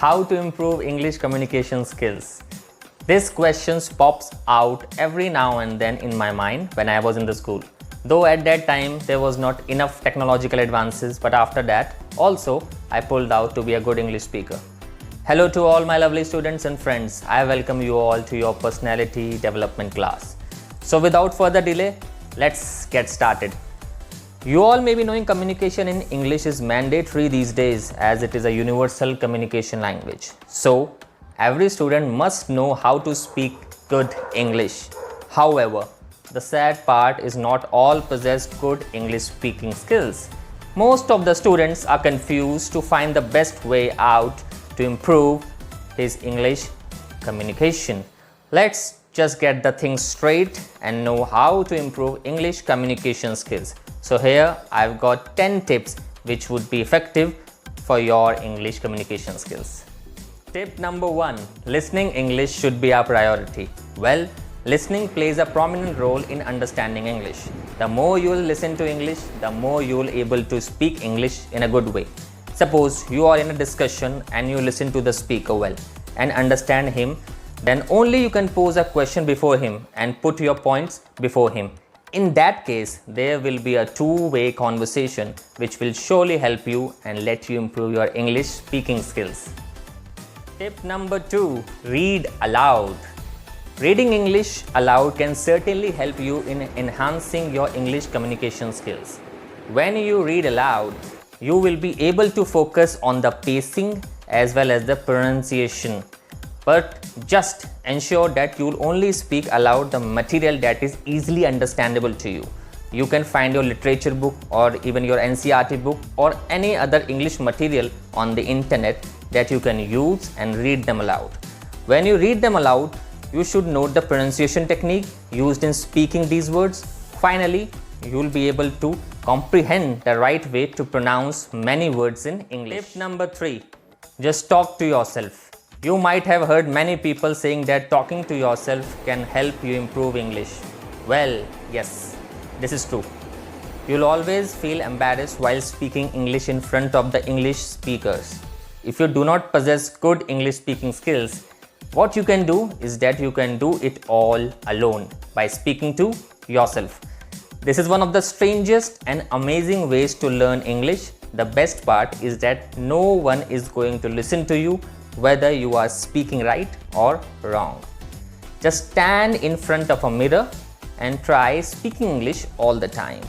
How to improve English communication skills? This question pops out every now and then in my mind when I was in the school. Though at that time there was not enough technological advances, but after that also I pulled out to be a good English speaker. Hello to all my lovely students and friends. I welcome you all to your personality development class. So without further delay, let's get started. You all may be knowing communication in English is mandatory these days as it is a universal communication language. So every student must know how to speak good English. However, the sad part is not all possess good English speaking skills. Most of the students are confused to find the best way out to improve his English communication. Let's just get the thing straight and know how to improve English communication skills. So here I've got 10 tips which would be effective for your English communication skills. Tip number 1. Listening English should be our priority. Well, listening plays a prominent role in understanding English. The more you will listen to English, the more you will able to speak English in a good way. Suppose you are in a discussion and you listen to the speaker well and understand him, then only you can pose a question before him and put your points before him. In that case, there will be a two-way conversation which will surely help you and let you improve your English speaking skills. Tip number 2. Read aloud. Reading English aloud can certainly help you in enhancing your English communication skills. When you read aloud, you will be able to focus on the pacing as well as the pronunciation. But just ensure that you will only speak aloud the material that is easily understandable to you. You can find your literature book or even your NCERT book or any other English material on the internet that you can use and read them aloud. When you read them aloud, you should note the pronunciation technique used in speaking these words. Finally, you will be able to comprehend the right way to pronounce many words in English. Tip number 3. Just talk to yourself. You might have heard many people saying that talking to yourself can help you improve English. Well, yes, this is true. You'll always feel embarrassed while speaking English in front of the English speakers. If you do not possess good English speaking skills, what you can do is that you can do it all alone by speaking to yourself. This is one of the strangest and amazing ways to learn English. The best part is that no one is going to listen to you whether you are speaking right or wrong. Just stand in front of a mirror and try speaking English all the time.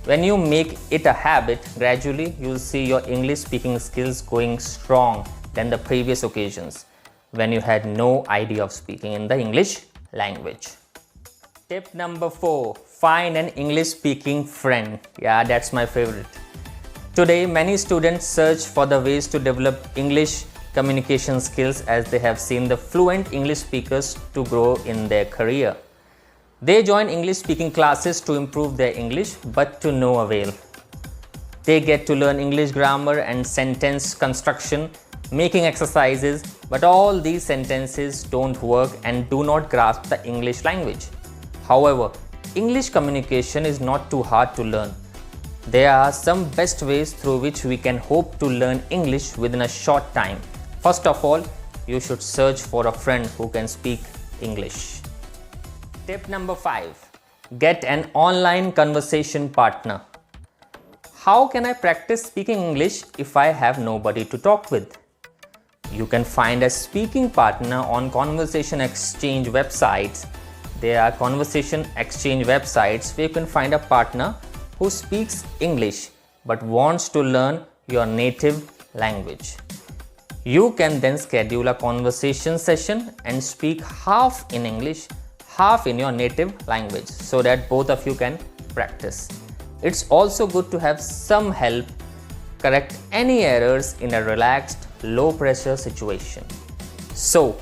When you make it a habit, gradually you'll see your English speaking skills going strong than the previous occasions when you had no idea of speaking in the English language. Tip number 4. Find an English speaking friend. Yeah, that's my favorite. Today, many students search for the ways to develop English communication skills as they have seen the fluent English speakers to grow in their career. They join English speaking classes to improve their English, but to no avail. They get to learn English grammar and sentence construction, making exercises, but all these sentences don't work and do not grasp the English language. However, English communication is not too hard to learn. There are some best ways through which we can hope to learn English within a short time. First of all, you should search for a friend who can speak English. Tip number 5. Get an online conversation partner. How can I practice speaking English if I have nobody to talk with? You can find a speaking partner on conversation exchange websites. There are conversation exchange websites where you can find a partner who speaks English but wants to learn your native language. You can then schedule a conversation session and speak half in English, half in your native language so that both of you can practice. It's also good to have some help correct any errors in a relaxed, low pressure situation. So,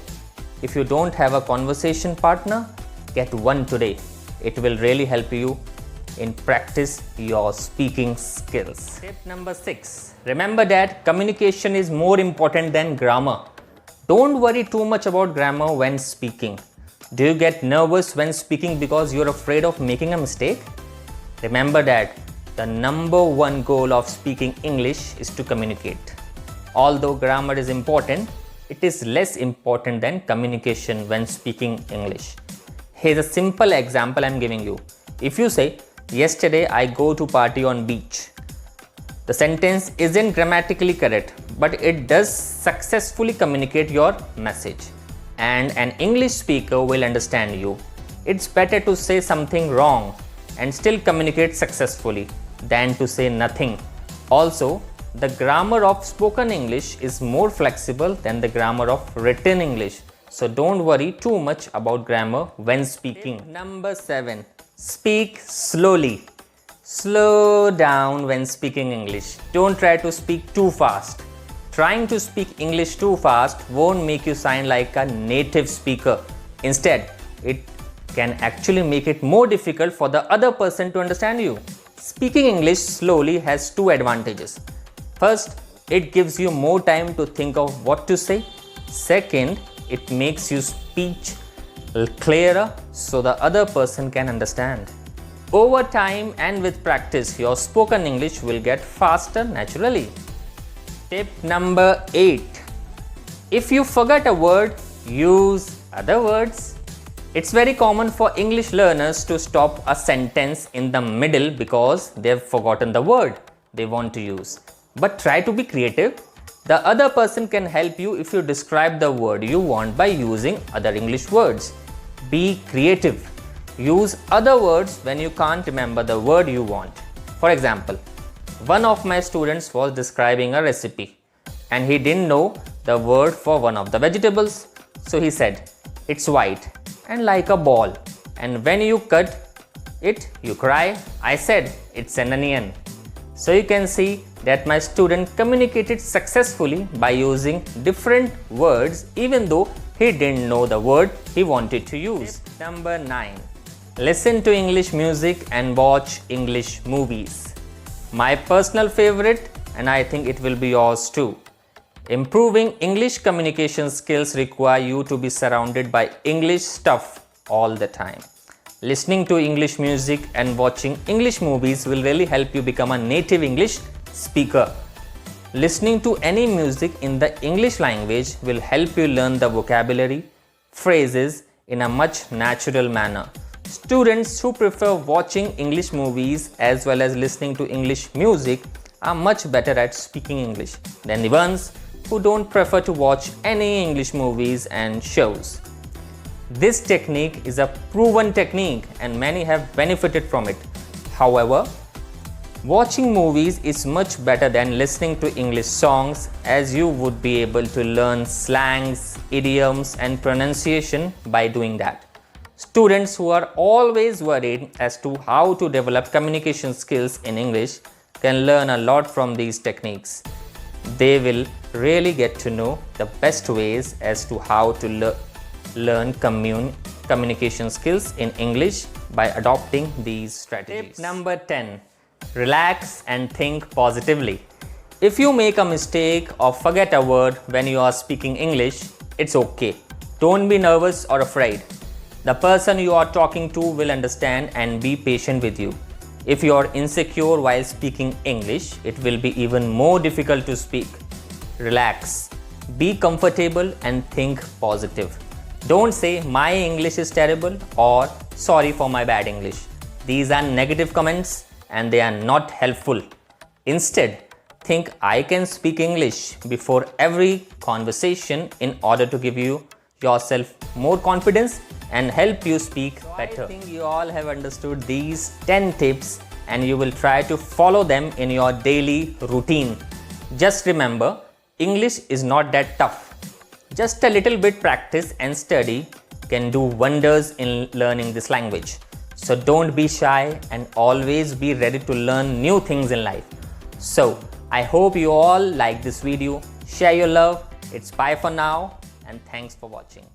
if you don't have a conversation partner, get one today. It will really help you in practice your speaking skills. Tip number 6. Remember that communication is more important than grammar. Don't worry too much about grammar when speaking. Do you get nervous when speaking because you're afraid of making a mistake? Remember that the number one goal of speaking English is to communicate. Although grammar is important, it is less important than communication when speaking English. Here's a simple example I'm giving you. If you say, yesterday I go to party on beach, the sentence isn't grammatically correct, but it does successfully communicate your message. And an English speaker will understand you. It's better to say something wrong and still communicate successfully than to say nothing. Also, the grammar of spoken English is more flexible than the grammar of written English. So don't worry too much about grammar when speaking. Tip number 7. Speak slowly. Slow down when speaking English. Don't try to speak too fast. Trying to speak English too fast won't make you sound like a native speaker. Instead, it can actually make it more difficult for the other person to understand you. Speaking English slowly has two advantages. First, it gives you more time to think of what to say. Second, it makes your speech clearer so the other person can understand. Over time and with practice, your spoken English will get faster naturally. Tip number 8. If you forget a word, use other words. It's very common for English learners to stop a sentence in the middle because they've forgotten the word they want to use. But try to be creative. The other person can help you if you describe the word you want by using other English words. Be creative. Use other words when you can't remember the word you want. For example, one of my students was describing a recipe and he didn't know the word for one of the vegetables. So he said, it's white and like a ball, and when you cut it, you cry. I said, it's an onion. So you can see that my student communicated successfully by using different words even though he didn't know the word he wanted to use. Tip number 9. Listen to English music and watch English movies. My personal favorite, and I think it will be yours too. Improving English communication skills require you to be surrounded by English stuff all the time. Listening to English music and watching English movies will really help you become a native English speaker. Listening to any music in the English language will help you learn the vocabulary, phrases in a much natural manner. Students who prefer watching English movies as well as listening to English music are much better at speaking English than the ones who don't prefer to watch any English movies and shows. This technique is a proven technique and many have benefited from it. However, watching movies is much better than listening to English songs, as you would be able to learn slangs, idioms and pronunciation by doing that. Students who are always worried as to how to develop communication skills in English can learn a lot from these techniques. They will really get to know the best ways as to how to learn communication skills in English by adopting these strategies. Tip number 10. Relax and think positively. If you make a mistake or forget a word when you are speaking English, it's okay. Don't be nervous or afraid. The person you are talking to will understand and be patient with you. If you are insecure while speaking English, it will be even more difficult to speak. Relax, be comfortable and think positive. Don't say my English is terrible or sorry for my bad English. These are negative comments and they are not helpful. Instead, think I can speak English before every conversation in order to give yourself more confidence and help you speak better. I think you all have understood these 10 tips and you will try to follow them in your daily routine. Just remember, English is not that tough. Just a little bit practice and study can do wonders in learning this language. So don't be shy and always be ready to learn new things in life. So I hope you all like this video. Share your love. It's bye for now and thanks for watching.